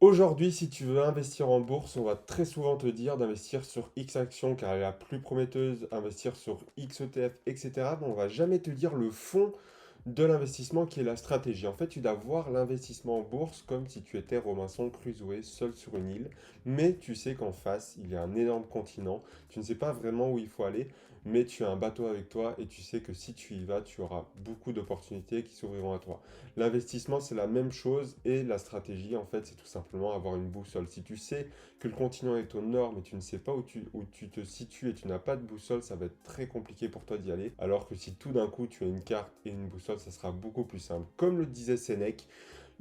Aujourd'hui, si tu veux investir en bourse, on va très souvent te dire d'investir sur X actions car elle est la plus prometteuse, investir sur X ETF, etc. Mais on va jamais te dire le fond de l'investissement qui est la stratégie. En fait, tu dois voir l'investissement en bourse comme si tu étais Robinson Crusoe seul sur une île, mais tu sais qu'en face, il y a un énorme continent. Tu ne sais pas vraiment où il faut aller, mais tu as un bateau avec toi et tu sais que si tu y vas, tu auras beaucoup d'opportunités qui s'ouvriront à toi. L'investissement, c'est la même chose et la stratégie, en fait, c'est tout simplement avoir une boussole. Si tu sais que le continent est au nord, mais tu ne sais pas où tu te situes et tu n'as pas de boussole, ça va être très compliqué pour toi d'y aller. Alors que si tout d'un coup tu as une carte et une boussole, ça sera beaucoup plus simple. Comme le disait Sénèque,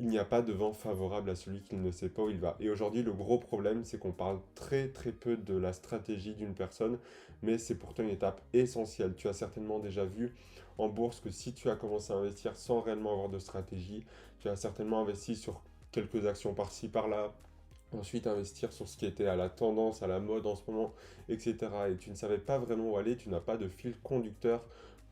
il n'y a pas de vent favorable à celui qui ne sait pas où il va. Et aujourd'hui, le gros problème, c'est qu'on parle très très peu de la stratégie d'une personne, mais c'est pourtant une étape essentielle. Tu as certainement déjà vu en bourse que si tu as commencé à investir sans réellement avoir de stratégie, tu as certainement investi sur quelques actions par-ci, par-là, ensuite investir sur ce qui était à la tendance, à la mode en ce moment, etc. Et tu ne savais pas vraiment où aller, tu n'as pas de fil conducteur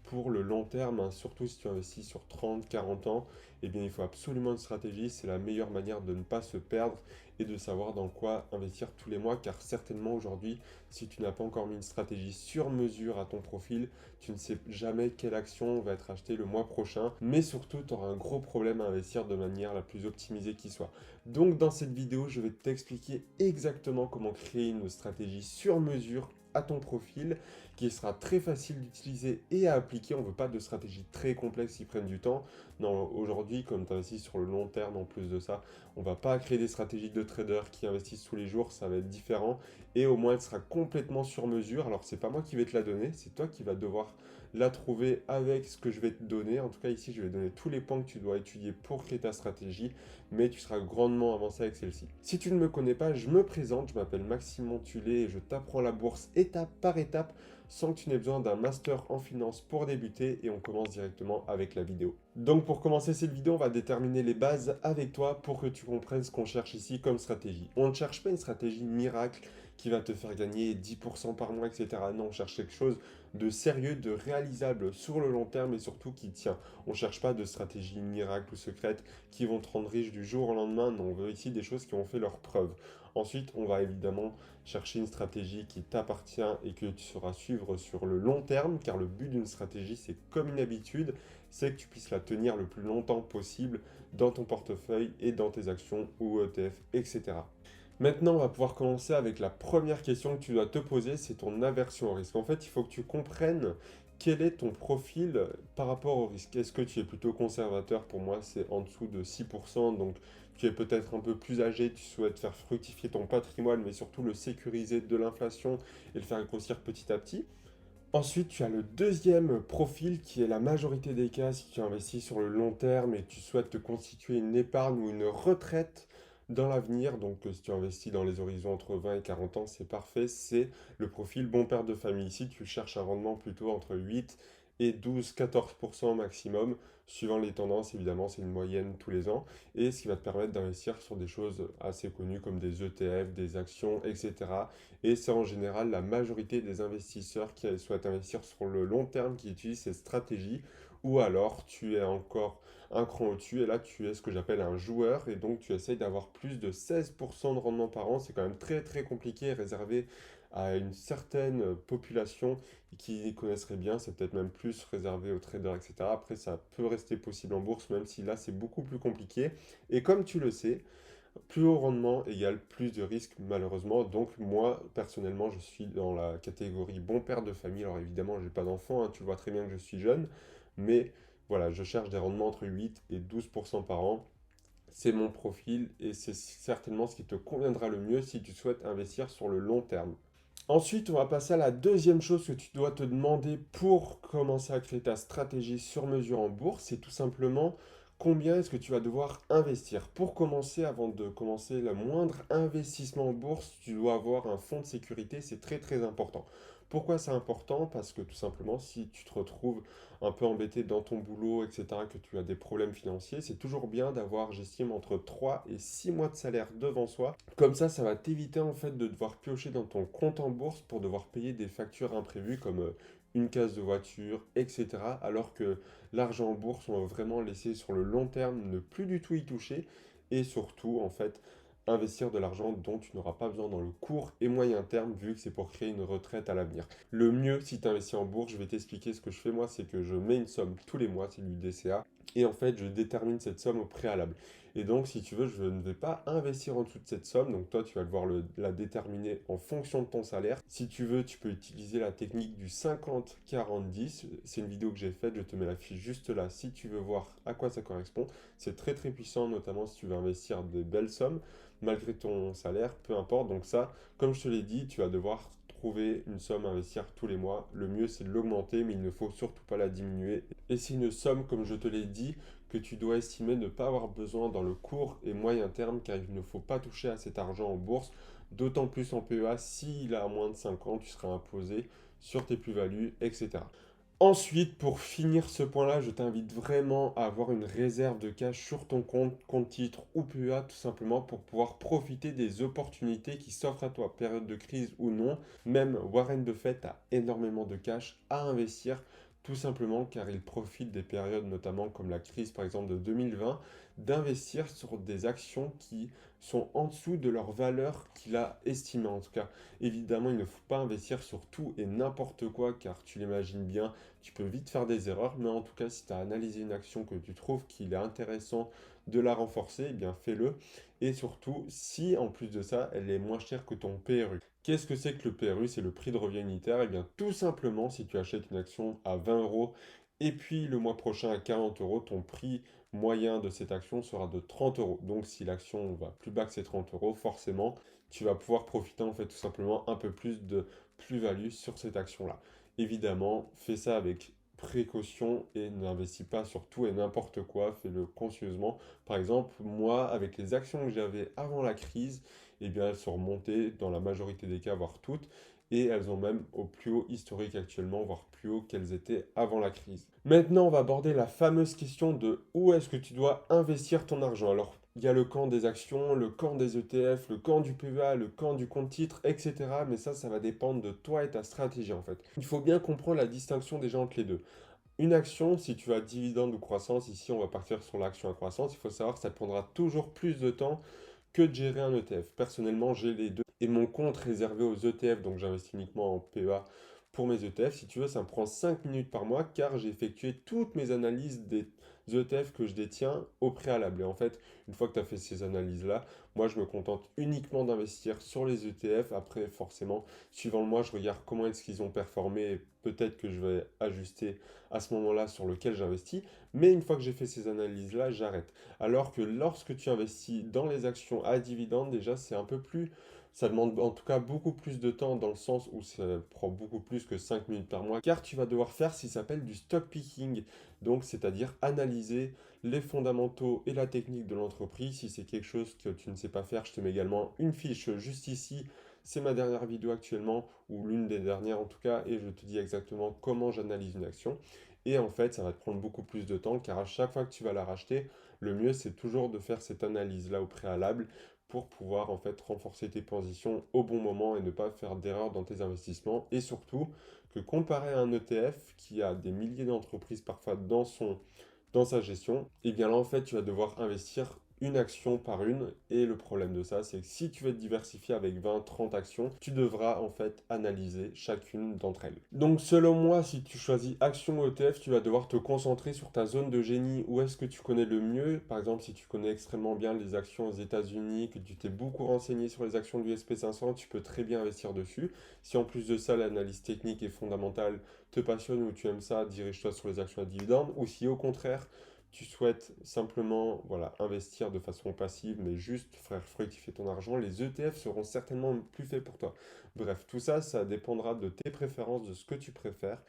pour le long terme, hein. Surtout si tu investis sur 30, 40 ans, eh bien il faut absolument une stratégie, c'est la meilleure manière de ne pas se perdre et de savoir dans quoi investir tous les mois, car certainement aujourd'hui, si tu n'as pas encore mis une stratégie sur mesure à ton profil, tu ne sais jamais quelle action va être achetée le mois prochain, mais surtout tu auras un gros problème à investir de manière la plus optimisée qui soit. Donc dans cette vidéo, je vais t'expliquer exactement comment créer une stratégie sur mesure à ton profil, qui sera très facile d'utiliser et à appliquer. On ne veut pas de stratégie très complexe qui prennent du temps. Non, aujourd'hui, comme tu investis sur le long terme en plus de ça, on ne va pas créer des stratégies de traders qui investissent tous les jours, ça va être différent. Et au moins, elle sera complètement sur mesure. Alors, c'est pas moi qui vais te la donner, c'est toi qui vas devoir la trouver avec ce que je vais te donner. En tout cas, ici, je vais donner tous les points que tu dois étudier pour créer ta stratégie, mais tu seras grandement avancé avec celle-ci. Si tu ne me connais pas, je me présente, je m'appelle Maxime Montulé et je t'apprends la bourse étape par étape sans que tu n'aies besoin d'un master en finance pour débuter et on commence directement avec la vidéo. Donc pour commencer cette vidéo, on va déterminer les bases avec toi pour que tu comprennes ce qu'on cherche ici comme stratégie. On ne cherche pas une stratégie miracle qui va te faire gagner 10% par mois, etc. Non, on cherche quelque chose de sérieux, de réalisable sur le long terme et surtout qui tient. On ne cherche pas de stratégie miracle ou secrète qui vont te rendre riche du jour au lendemain. Non, on veut ici des choses qui ont fait leurs preuves. Ensuite, on va évidemment chercher une stratégie qui t'appartient et que tu sauras suivre sur le long terme, car le but d'une stratégie, c'est comme une habitude, c'est que tu puisses la tenir le plus longtemps possible dans ton portefeuille et dans tes actions ou ETF, etc. Maintenant, on va pouvoir commencer avec la première question que tu dois te poser, c'est ton aversion au risque. En fait, il faut que tu comprennes quel est ton profil par rapport au risque. Est-ce que tu es plutôt conservateur? Pour moi, c'est en dessous de 6%, donc tu es peut-être un peu plus âgé, tu souhaites faire fructifier ton patrimoine, mais surtout le sécuriser de l'inflation et le faire grossir petit à petit. Ensuite, tu as le deuxième profil qui est la majorité des cas si tu investis sur le long terme et que tu souhaites te constituer une épargne ou une retraite dans l'avenir. Donc, si tu investis dans les horizons entre 20 et 40 ans, c'est parfait. C'est le profil bon père de famille. Ici, tu cherches un rendement plutôt entre 8 et 12-14% maximum, suivant les tendances. Évidemment, c'est une moyenne tous les ans. Et ce qui va te permettre d'investir sur des choses assez connues comme des ETF, des actions, etc. Et c'est en général la majorité des investisseurs qui souhaitent investir sur le long terme qui utilisent ces stratégies. Ou alors tu es encore un cran au-dessus et là tu es ce que j'appelle un joueur et donc tu essayes d'avoir plus de 16% de rendement par an. C'est quand même très très compliqué et réservé à une certaine population qui connaisserait bien. C'est peut-être même plus réservé aux traders, etc. Après ça peut rester possible en bourse même si là c'est beaucoup plus compliqué. Et comme tu le sais, plus haut rendement égale plus de risques, malheureusement. Donc, moi, personnellement, je suis dans la catégorie bon père de famille. Alors, évidemment, j'ai pas d'enfant, hein, tu le vois très bien que je suis jeune. Mais voilà, je cherche des rendements entre 8 et 12% par an. C'est mon profil et c'est certainement ce qui te conviendra le mieux si tu souhaites investir sur le long terme. Ensuite, on va passer à la deuxième chose que tu dois te demander pour commencer à créer ta stratégie sur mesure en bourse, c'est tout simplement combien est-ce que tu vas devoir investir. Pour commencer, avant de commencer le moindre investissement en bourse, tu dois avoir un fonds de sécurité, c'est très très important. Pourquoi c'est important? Parce que tout simplement, si tu te retrouves un peu embêté dans ton boulot, etc., que tu as des problèmes financiers, c'est toujours bien d'avoir, j'estime, entre 3 et 6 mois de salaire devant soi. Comme ça va t'éviter en fait de devoir piocher dans ton compte en bourse pour devoir payer des factures imprévues comme une casse de voiture, etc. Alors que l'argent en bourse, on va vraiment le laisser sur le long terme, ne plus du tout y toucher et surtout, en fait, investir de l'argent dont tu n'auras pas besoin dans le court et moyen terme, vu que c'est pour créer une retraite à l'avenir. Le mieux, si tu investis en bourse, je vais t'expliquer ce que je fais moi, c'est que je mets une somme tous les mois, c'est du DCA, et en fait, je détermine cette somme au préalable. Et donc, si tu veux, je ne vais pas investir en dessous de cette somme. Donc, toi, tu vas devoir la déterminer en fonction de ton salaire. Si tu veux, tu peux utiliser la technique du 50-40-10. C'est une vidéo que j'ai faite. Je te mets la fiche juste là si tu veux voir à quoi ça correspond. C'est très, très puissant, notamment si tu veux investir des belles sommes, malgré ton salaire, peu importe. Donc, ça, comme je te l'ai dit, tu vas devoir trouver une somme à investir tous les mois. Le mieux, c'est de l'augmenter, mais il ne faut surtout pas la diminuer. Et c'est une somme, comme je te l'ai dit, que tu dois estimer ne pas avoir besoin dans le court et moyen terme, car il ne faut pas toucher à cet argent en bourse, d'autant plus en PEA, s'il a moins de 5 ans, tu seras imposé sur tes plus-values, etc. Ensuite, pour finir ce point-là, je t'invite vraiment à avoir une réserve de cash sur ton compte titre ou PEA, tout simplement pour pouvoir profiter des opportunités qui s'offrent à toi, période de crise ou non. Même Warren Buffett a énormément de cash à investir, tout simplement car il profite des périodes, notamment comme la crise par exemple de 2020, d'investir sur des actions qui sont en dessous de leur valeur qu'il a estimée en tout cas. Évidemment, il ne faut pas investir sur tout et n'importe quoi, car tu l'imagines bien, tu peux vite faire des erreurs, mais en tout cas, si tu as analysé une action que tu trouves qu'il est intéressant de la renforcer, eh bien fais-le. Et surtout, si en plus de ça, elle est moins chère que ton PRU. Qu'est-ce que c'est que le PRU? C'est le prix de revient unitaire. Eh bien, tout simplement, si tu achètes une action à 20 euros et puis le mois prochain à 40 euros, ton prix moyen de cette action sera de 30 euros. Donc, si l'action va plus bas que ces 30 euros, forcément, tu vas pouvoir profiter en fait tout simplement un peu plus de plus-value sur cette action-là. Évidemment, fais ça avec précaution et n'investis pas sur tout et n'importe quoi, fais-le conscieusement. Par exemple, moi, avec les actions que j'avais avant la crise, eh bien, elles sont remontées dans la majorité des cas, voire toutes, et elles ont même au plus haut historique actuellement, voire plus haut qu'elles étaient avant la crise. Maintenant, on va aborder la fameuse question de où est-ce que tu dois investir ton argent. Alors, il y a le camp des actions, le camp des ETF, le camp du PEA, le camp du compte titre, etc. Mais ça va dépendre de toi et ta stratégie en fait. Il faut bien comprendre la distinction déjà entre les deux. Une action, si tu as dividende ou croissance, ici on va partir sur l'action à croissance, il faut savoir que ça prendra toujours plus de temps que de gérer un ETF. Personnellement, j'ai les deux. Et mon compte réservé aux ETF, donc j'investis uniquement en PEA pour mes ETF, si tu veux, ça me prend 5 minutes par mois car j'ai effectué toutes mes analyses des ETF que je détiens au préalable. Et en fait, une fois que tu as fait ces analyses-là, moi je me contente uniquement d'investir sur les ETF. Après, forcément, suivant le mois, je regarde comment est-ce qu'ils ont performé et peut-être que je vais ajuster à ce moment-là sur lequel j'investis. Mais une fois que j'ai fait ces analyses-là, j'arrête. Alors que lorsque tu investis dans les actions à dividendes, déjà, c'est un peu plus... Ça demande en tout cas beaucoup plus de temps dans le sens où ça prend beaucoup plus que 5 minutes par mois, car tu vas devoir faire ce qui s'appelle du stock picking, donc c'est-à-dire analyser les fondamentaux et la technique de l'entreprise. Si c'est quelque chose que tu ne sais pas faire, je te mets également une fiche juste ici. C'est ma dernière vidéo actuellement, ou l'une des dernières en tout cas, et je te dis exactement comment j'analyse une action. Et en fait, ça va te prendre beaucoup plus de temps, car à chaque fois que tu vas la racheter, le mieux c'est toujours de faire cette analyse-là au préalable pour pouvoir en fait renforcer tes positions au bon moment et ne pas faire d'erreurs dans tes investissements. Et surtout que comparé à un ETF qui a des milliers d'entreprises parfois dans sa gestion, et bien là en fait tu vas devoir investir une action par une. Et le problème de ça, c'est que si tu veux te diversifier avec 20-30 actions, tu devras en fait analyser chacune d'entre elles. Donc selon moi, si tu choisis action ou ETF, tu vas devoir te concentrer sur ta zone de génie. Où est-ce que tu connais le mieux? Par exemple, si tu connais extrêmement bien les actions aux États-Unis, que tu t'es beaucoup renseigné sur les actions du SP500, tu peux très bien investir dessus. Si en plus de ça, l'analyse technique et fondamentale te passionne ou tu aimes ça, dirige-toi sur les actions à dividendes. Ou si au contraire, tu souhaites simplement voilà, investir de façon passive, mais juste faire fructifier ton argent, les ETF seront certainement plus faits pour toi. Bref, tout ça, ça dépendra de tes préférences, de ce que tu préfères,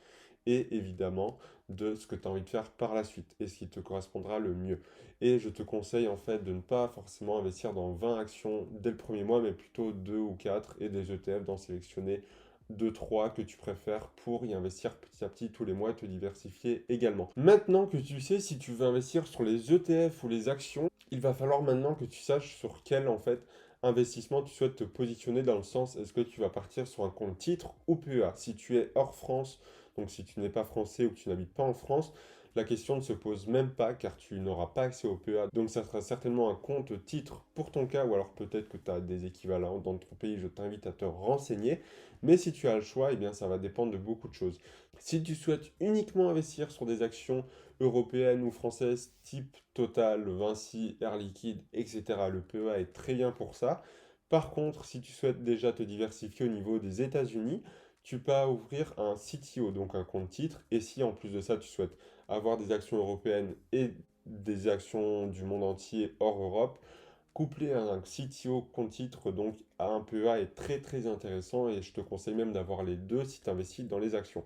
et évidemment de ce que tu as envie de faire par la suite, et ce qui te correspondra le mieux. Et je te conseille en fait de ne pas forcément investir dans 20 actions dès le premier mois, mais plutôt 2 ou 4, et des ETF, d'en sélectionner 2, 3 que tu préfères pour y investir petit à petit tous les mois et te diversifier également. Maintenant que tu sais si tu veux investir sur les ETF ou les actions, il va falloir maintenant que tu saches sur quel en fait investissement tu souhaites te positionner dans le sens est-ce que tu vas partir sur un compte titre ou PEA. Si tu es hors France, donc si tu n'es pas français ou que tu n'habites pas en France, la question ne se pose même pas car tu n'auras pas accès au PEA. Donc ça sera certainement un compte titre pour ton cas ou alors peut-être que tu as des équivalents dans ton pays, je t'invite à te renseigner. Mais si tu as le choix, eh bien ça va dépendre de beaucoup de choses. Si tu souhaites uniquement investir sur des actions européennes ou françaises type Total, Vinci, Air Liquide, etc., le PEA est très bien pour ça. Par contre, si tu souhaites déjà te diversifier au niveau des États-Unis, tu peux ouvrir un CTO, donc un compte titre. Et si en plus de ça, tu souhaites avoir des actions européennes et des actions du monde entier hors Europe, coupler un CTO compte titre donc à un PEA est très très intéressant et je te conseille même d'avoir les deux si tu investis dans les actions.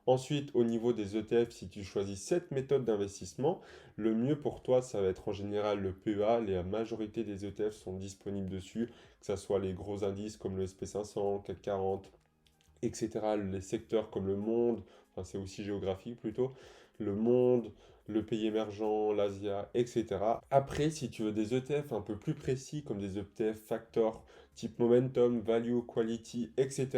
Ensuite, au niveau des ETF, si tu choisis cette méthode d'investissement, le mieux pour toi, ça va être en général le PEA. La majorité des ETF sont disponibles dessus, que ce soit les gros indices comme le SP500, CAC 40, etc. Les secteurs comme le monde, enfin c'est aussi géographique plutôt, le monde, le pays émergent, l'Asia, etc. Après, si tu veux des ETF un peu plus précis, comme des ETF factor, type momentum, value, quality, etc.,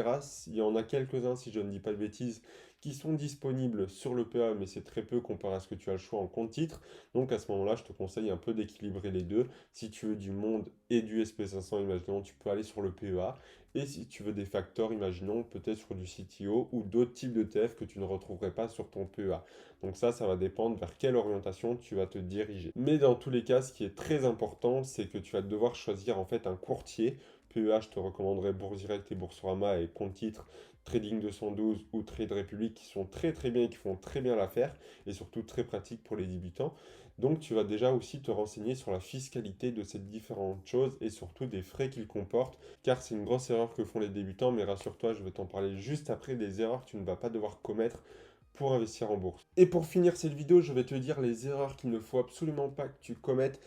il y en a quelques-uns, si je ne dis pas de bêtises, qui sont disponibles sur le PA, mais c'est très peu comparé à ce que tu as le choix en compte titre. Donc à ce moment-là, je te conseille un peu d'équilibrer les deux. Si tu veux du monde et du SP500, imaginons, tu peux aller sur le PEA. Et si tu veux des facteurs, imaginons peut-être sur du CTO ou d'autres types de TF que tu ne retrouverais pas sur ton PEA. Donc ça va dépendre vers quelle orientation tu vas te diriger. Mais dans tous les cas, ce qui est très important, c'est que tu vas devoir choisir en fait un courtier. PEA, je te recommanderais Bourse Direct et Boursorama et compte titre Trading 212 ou Trade Republic qui sont très très bien et qui font très bien l'affaire et surtout très pratiques pour les débutants. Donc tu vas déjà aussi te renseigner sur la fiscalité de ces différentes choses et surtout des frais qu'ils comportent car c'est une grosse erreur que font les débutants, mais rassure-toi, je vais t'en parler juste après des erreurs que tu ne vas pas devoir commettre pour investir en bourse. Et pour finir cette vidéo, je vais te dire les erreurs qu'il ne faut absolument pas que tu commettes.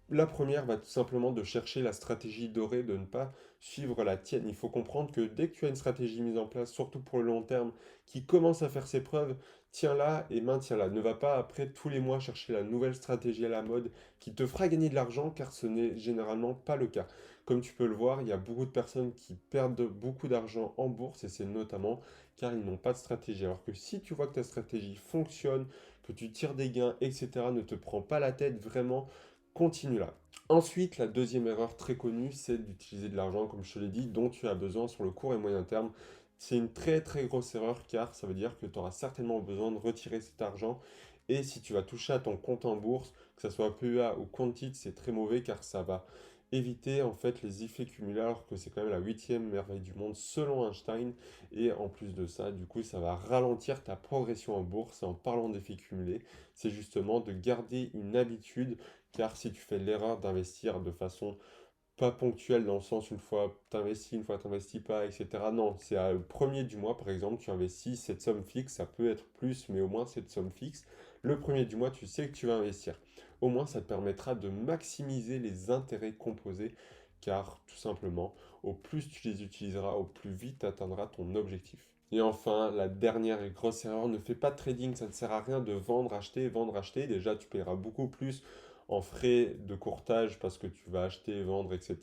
La première va tout simplement de chercher la stratégie dorée, de ne pas suivre la tienne. Il faut comprendre que dès que tu as une stratégie mise en place, surtout pour le long terme, qui commence à faire ses preuves, tiens-la et maintiens-la. Ne va pas après tous les mois chercher la nouvelle stratégie à la mode qui te fera gagner de l'argent car ce n'est généralement pas le cas. Comme tu peux le voir, il y a beaucoup de personnes qui perdent beaucoup d'argent en bourse et c'est notamment car ils n'ont pas de stratégie. Alors que si tu vois que ta stratégie fonctionne, que tu tires des gains, etc., ne te prends pas la tête, vraiment, continue là. Ensuite, la deuxième erreur très connue, c'est d'utiliser de l'argent, comme je te l'ai dit, dont tu as besoin sur le court et moyen terme. C'est une très très grosse erreur car ça veut dire que tu auras certainement besoin de retirer cet argent. Et si tu vas toucher à ton compte en bourse, que ce soit PEA ou compte titre, c'est très mauvais car ça va éviter en fait les effets cumulés alors que c'est quand même la huitième merveille du monde selon Einstein. Et en plus de ça, du coup, ça va ralentir ta progression en bourse. Et en parlant d'effets cumulés, c'est justement de garder une habitude car si tu fais l'erreur d'investir de façon pas ponctuelle dans le sens une fois t'investis, une fois t'investis pas, etc. Non, c'est à le premier du mois par exemple, tu investis cette somme fixe, ça peut être plus, mais au moins cette somme fixe. Le premier du mois, tu sais que tu vas investir. Au moins, ça te permettra de maximiser les intérêts composés, car tout simplement, au plus tu les utiliseras, au plus vite tu atteindras ton objectif. Et enfin, la dernière et grosse erreur, ne fais pas de trading, ça ne sert à rien de vendre, acheter, vendre, acheter. Déjà, tu paieras beaucoup plus en frais de courtage parce que tu vas acheter, vendre, etc.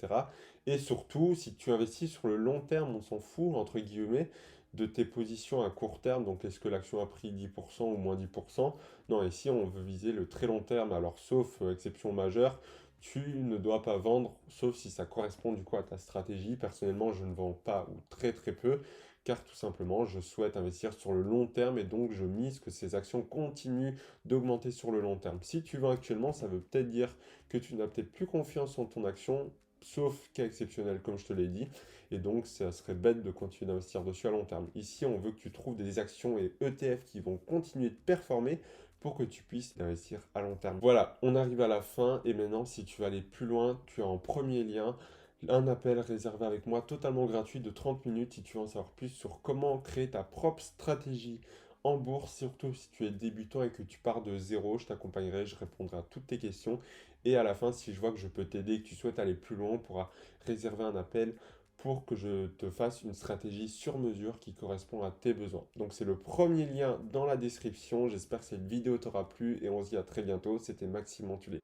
Et surtout, si tu investis sur le long terme, on s'en fout, entre guillemets, de tes positions à court terme. Donc, est-ce que l'action a pris 10% ou moins 10%? Non, ici, on veut viser le très long terme. Alors, sauf exception majeure, tu ne dois pas vendre, sauf si ça correspond du coup à ta stratégie. Personnellement, je ne vends pas ou très très peu car tout simplement, je souhaite investir sur le long terme et donc je mise que ces actions continuent d'augmenter sur le long terme. Si tu vends actuellement, ça veut peut-être dire que tu n'as peut-être plus confiance en ton action, sauf cas exceptionnel, comme je te l'ai dit, et donc ça serait bête de continuer d'investir dessus à long terme. Ici, on veut que tu trouves des actions et ETF qui vont continuer de performer pour que tu puisses investir à long terme. Voilà, on arrive à la fin et maintenant, si tu veux aller plus loin, tu as en premier lien un appel réservé avec moi totalement gratuit de 30 minutes si tu veux en savoir plus sur comment créer ta propre stratégie en bourse, surtout si tu es débutant et que tu pars de zéro. Je t'accompagnerai, je répondrai à toutes tes questions. Et à la fin, si je vois que je peux t'aider et que tu souhaites aller plus loin, on pourra réserver un appel pour que je te fasse une stratégie sur mesure qui correspond à tes besoins. Donc c'est le premier lien dans la description. J'espère que cette vidéo t'aura plu et on se dit à très bientôt. C'était Maxime Montulé.